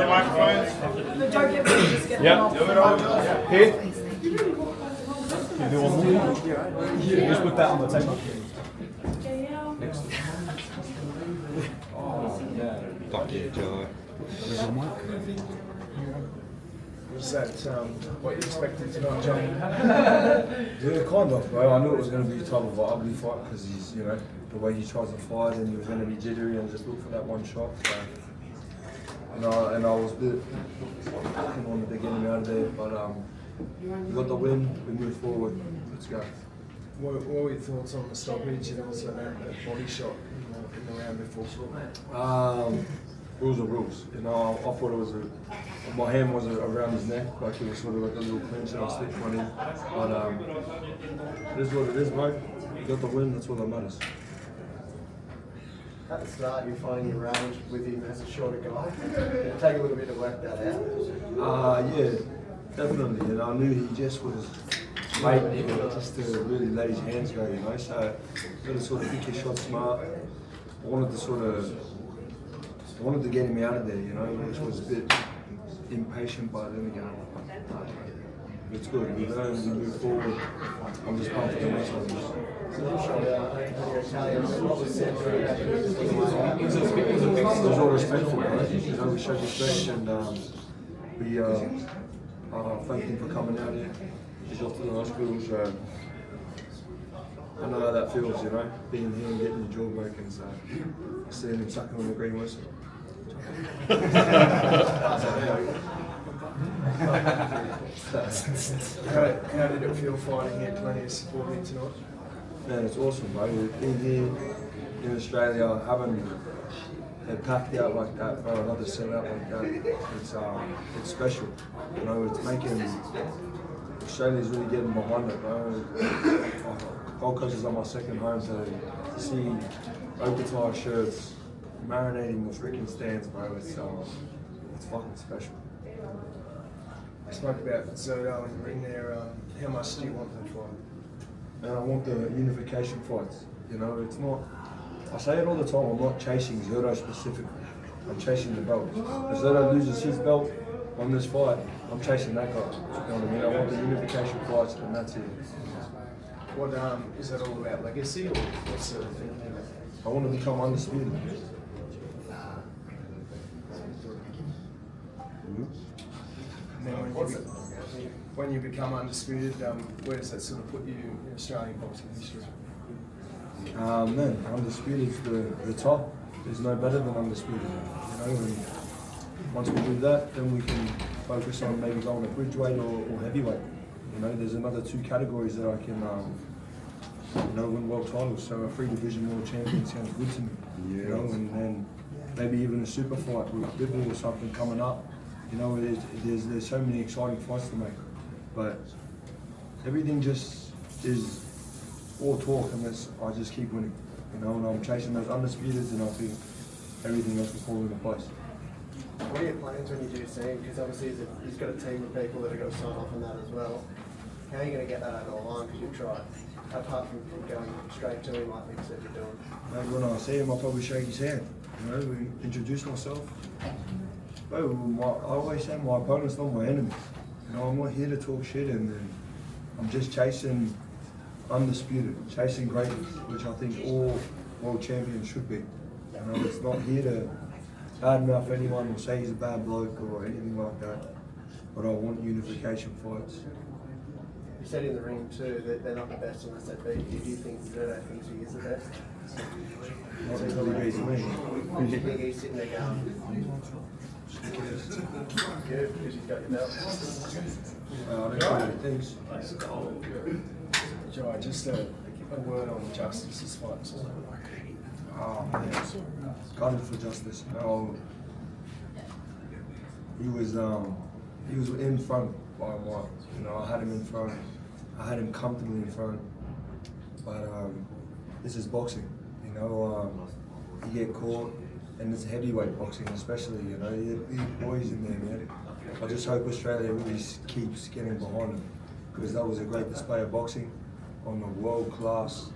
the microphones. Yeah. Here. You do one more? Just put that on the table. Fuck you, Joe. Was that what you expected tonight, John? Yeah, kind of, bro. I knew it was going to be a type of an ugly fight because he's, you know, the way he tries to fight and he was going to be jittery and just look for that one shot. So, and I was a bit wanted to get him out of there, but we got the win. We move forward. Let's go. What were your thoughts on the stoppage and also that body shot in the round before? Rules are rules. You know, I thought it was my hand was around his neck, like it was sort of like a little clinch and I slipped one in. But it is what it is, bro. You got the win. That's all that matters. At the start, you're finding your range with him as a shorter guy. It'll take a little bit to work that out. Yeah, definitely. And I knew he just was waiting, you know, just to really let his hands go, you know. So got to sort of pick his shot smart. I wanted to get him out of there, you know, which was a bit impatient, but then again, it's good. We learn, we move forward. I'm just pumped for the next one. It was all respectful, right? You know, we showed respect and we thanked him for coming out here. He's off to the hospital, so I know how that feels, you know, being here and getting your jaw broken, so seeing him sucking on the green whistle. How did it feel fighting here? Plenty of support here tonight? Man, it's awesome, bro. Being here in Australia, having it packed out like that, bro, another sellout like that, it's special. You know, it's making Australia's really getting behind it, bro. Gold Coast is on my second home, so to see Opetaia shirts marinating the freaking stands, bro, it's fucking special. I spoke about Zodo in the ring there. How much do you want that fight? And I want the unification fights. You know, it's not. I say it all the time. I'm not chasing Zodo specifically. I'm chasing the belt. If Zodo loses his belt on this fight, I'm chasing that guy. You know what I mean? I want the unification fights, and that's it. What is that all about? Legacy, or what sort of thing? I want to become undisputed. And then when you become undisputed, where does that sort of put you in Australian boxing history? Man, undisputed is the top. There's no better than undisputed. You know, and once we do that, then we can focus on maybe going to bridgeweight or heavyweight. You know, there's another 2 categories that I can, win world titles. So a 3 division world champion sounds good to me. You know, and then maybe even a super fight with Bibble or something coming up. You know, there's so many exciting fights to make, but everything just is all talk unless I just keep winning. You know, and I'm chasing those undisputeds, and I think everything else will fall into place. What are your plans when you do see him? Because obviously he's got a team of people that are going to sign off on that as well. How are you going to get that over the line? Because you've tried, apart from going straight to him like you said you're doing. Maybe when I see him, I'll probably shake his hand. You know, we introduce myself. Bro, I always say my opponent's not my enemy. You know, I'm not here to talk shit, and I'm just chasing undisputed, chasing greatness, which I think all world champions should be. You know, it's not here to badmouth anyone or say he's a bad bloke or anything like that. But I want unification fights. You said in the ring too that they're not the best unless they beat you. Do you think Zodo thinks he is the best? Not until he beats me. Do you think he's sitting there going, good, because he's got your belt? I don't know what he thinks. Joe, just a word on Justice's fight. Oh man, gunning for justice. No, he was in front by a while. You know, I had him in front. I had him comfortably in front. But this is boxing. You know, you get caught, and it's heavyweight boxing, especially. You know, you have big boys in there, man. I just hope Australia really keeps getting behind him, because that was a great display of boxing on a world-class,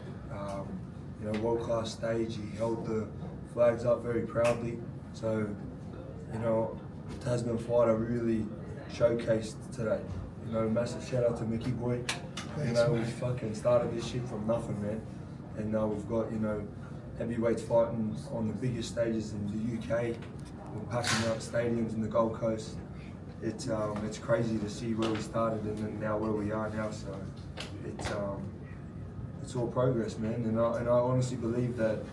world-class stage. He held the flags up very proudly. So, you know, Tasman fighter really showcased today. You know, massive shout out to Mickey Boy. You know, we fucking started this shit from nothing, man. And now we've got, you know, heavyweights fighting on the biggest stages in the UK. We're packing out stadiums in the Gold Coast. It's crazy to see where we started and then now where we are now. So it's all progress, man. And I honestly believe that,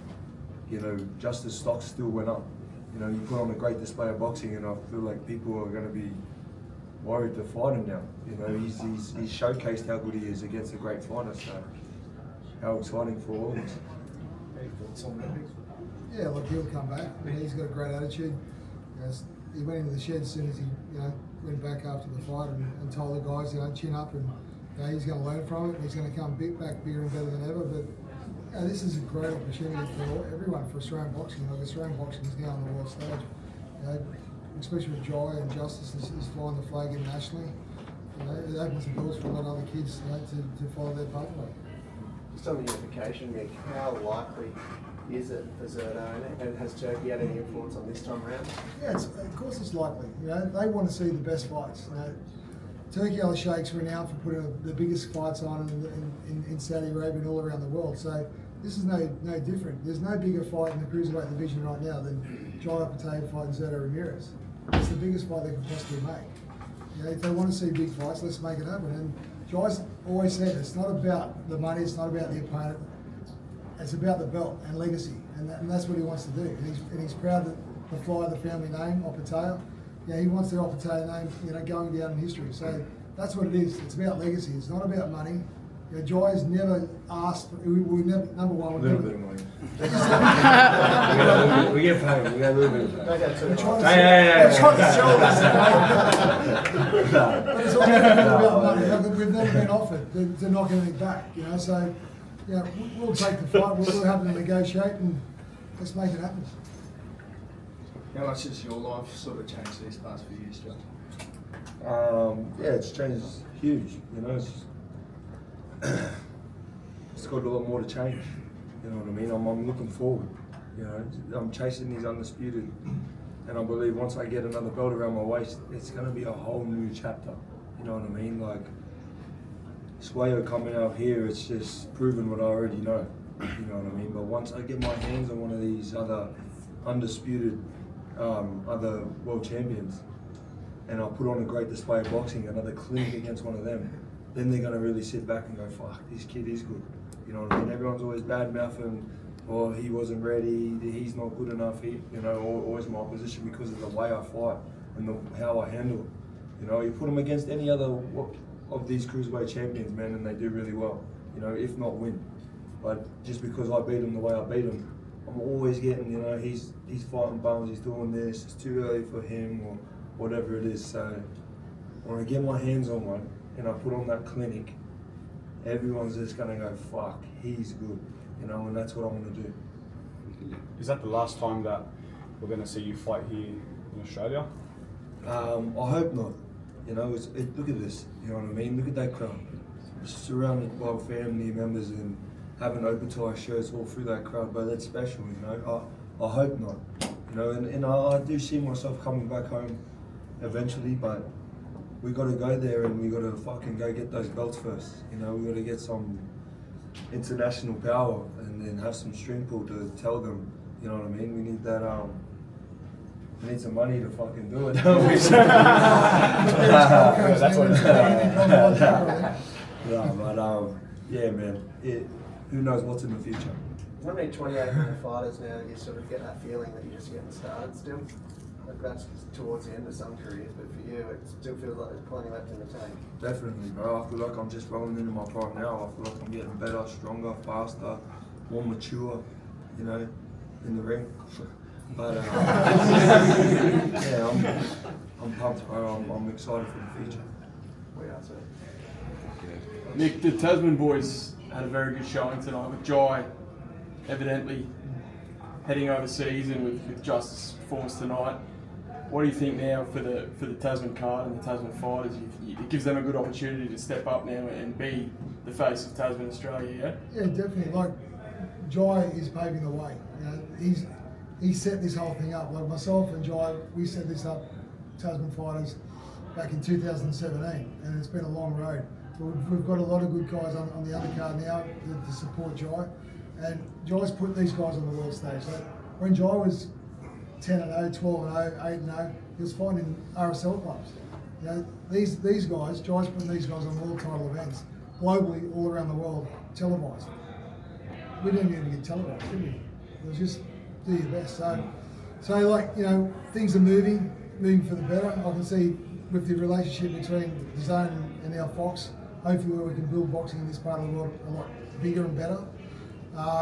you know, just as stocks still went up. You know, you put on a great display of boxing, and I feel like people are going to be worried to fight him now. You know, he's showcased how good he is against a great fighter. So how exciting for all of us. Yeah, look, he'll come back. I mean, he's got a great attitude. You know, he went into the shed as soon as he, you know, went back after the fight and told the guys, you know, chin up, and you know, he's going to learn from it. And he's going to come back bigger and better than ever. But you know, this is a great opportunity for everyone, for Australian boxing. Like, Australian boxing is now on the world stage. You know, especially with Jai and Justice is flying the flag internationally. You know, it opens the doors for a lot of other kids, you know, to follow their pathway. Just on the unification, Mick, how likely is it for Zerdo, and has Turkey had any influence on this time around? Yeah, of course it's likely. You know, they want to see the best fights. You know, Turkey Al Sheikh's renowned for putting the biggest fights on in Saudi Arabia and all around the world. So this is no different. There's no bigger fight in the cruiserweight division right now than Jai Opetaia fighting Zerdo Ramirez. It's the biggest fight they can possibly make. You know, if they want to see big fights, let's make it happen. And Jai's always said it's not about the money, it's not about the opponent. It's about the belt and legacy, and that's what he wants to do. And he's proud to fly the family name, Opetaia. Yeah, he wants the Opetaia name, you know, going down in history. So that's what it is. It's about legacy. It's not about money. You know, Jai's never asked. We never, number one. A little bit of money. we get paid. We get a little bit of paid. We're trying to sell this. But it's all about money. Like, we've never been offered to knock anything back. You know, so. Yeah, we'll take the fight, we'll have to negotiate, and let's make it happen. How much has your life sort of changed these past few years, John? Yeah, it's changed huge. You know, it's got a lot more to change. You know what I mean? I'm looking forward. You know, I'm chasing these undisputed, and I believe once I get another belt around my waist, it's going to be a whole new chapter. You know what I mean? Like, Squeo coming out here, it's just proving what I already know. You know what I mean? But once I get my hands on one of these other undisputed other world champions, and I'll put on a great display of boxing, another clinic against one of them, then they're gonna really sit back and go, fuck, this kid is good. You know what I mean? Everyone's always bad mouthing, or he wasn't ready, he's not good enough, you know, always my opposition because of the way I fight and how I handle it. You know, you put them against any other of these cruiserweight champions, man, and they do really well, you know, if not win. But just because I beat him the way I beat him, I'm always getting, you know, he's fighting bums, he's doing this, it's too early for him, or whatever it is. So when I get my hands on one and I put on that clinic, everyone's just gonna go, fuck, he's good, you know, and that's what I want to do. Is that the last time that we're going to see you fight here in Australia? I hope not. You know, look at this, you know what I mean? Look at that crowd. Surrounded by family members and having Opetaia shirts all through that crowd, but that's special, you know? I hope not. You know, and I do see myself coming back home eventually, but we got to go there and we got to fucking go get those belts first. You know, we got to get some international power and then have some string pull to tell them, you know what I mean? We need that, we need some money to fucking do it, don't we? That's what yeah, man. Who knows what's in the future? How many 28-year-old fighters now that you sort of get that feeling that you're just getting started still? Like that's towards the end of some careers, but for you, it still feels like there's plenty left in the tank. Definitely, bro. I feel like I'm just rolling into my prime now. I feel like I'm getting better, stronger, faster, more mature, you know, in the ring. But yeah, I'm pumped, bro. I'm excited for the future. We are, sir. Nick, the Tasman boys had a very good showing tonight with Jai evidently heading overseas and with Justice's performance tonight. What do you think now for the Tasman card and the Tasman fighters? It gives them a good opportunity to step up now and be the face of Tasman Australia, yeah? Yeah, definitely. Like, Jai is paving the way. You know, he set this whole thing up. Like myself and Jai, we set this up Tasman fighters back in 2017, and it's been a long road. But we've got a lot of good guys on the undercard now to support Jai, and Jai's put these guys on the world stage. So when Jai was 10-0, 12-0, 8-0, he was fighting in RSL clubs. You know, these guys, Jai's putting these guys on world title events globally, all around the world, televised. We didn't even get televised, did we? It was just do your best. So like, you know, things are moving for the better. I can see with the relationship between the Zone and now Fox, hopefully we can build boxing in this part of the world a lot bigger and better.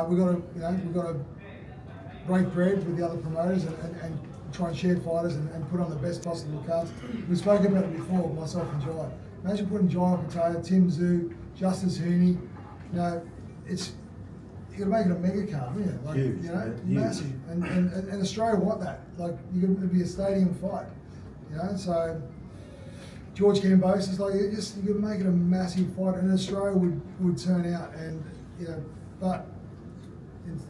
We've got to break bread with the other promoters and try and share fighters and put on the best possible cards. We spoke about it before, myself and Jai. Imagine putting Jai Opetaia, Tim Zhu, Justice Hooney. You know, you're gonna make it a mega card, wouldn't you? Like, huge, you know, huge. massive. And Australia want that. Like, you're gonna be a stadium fight. You know, so George Gambosis is like, you're gonna make it a massive fight, and Australia would turn out. And you know, but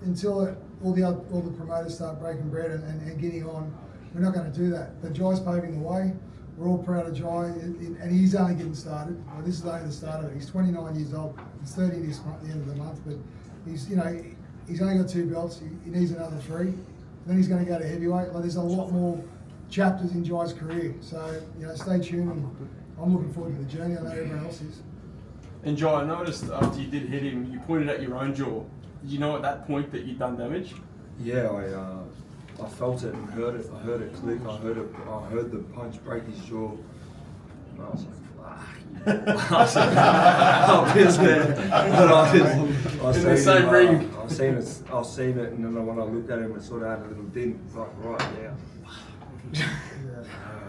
until all the promoters start breaking bread and getting on, we're not going to do that. But Jai's paving the way. We're all proud of Jai, and he's only getting started. Well, this is only the start of it. He's 29 years old. He's 30 this month, the end of the month. But he's only got 2 belts. He needs another 3. Then he's going to go to heavyweight. Like, there's a lot more chapters in Jai's career. So stay tuned. And I'm looking forward to the journey. I know everyone else is. And Jai, I noticed after you did hit him, you pointed at your own jaw. Did you know at that point that you'd done damage? Yeah, I felt it and heard it. I heard it click. I heard the punch break his jaw. And I was like, fuck. I was pissed, man. But I In the same ring. I seen it, and then when I looked at him, it sort of had a little dent. Like, right, yeah.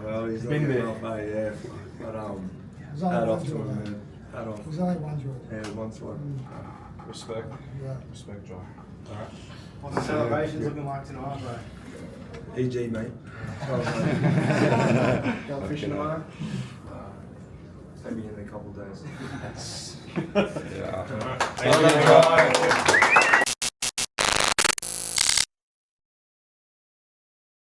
Well, he's Been there. off, yeah. But There's only hat one off to jaw, him, though. man. Hat off. There's only one jaw. Yeah, one side. Respect. Yeah. Respect, Joe. Alright. What's the celebrations looking like tonight, bro? EG, mate. Going fishing tomorrow? Maybe in a couple of days. Yeah. Thank you, Jai.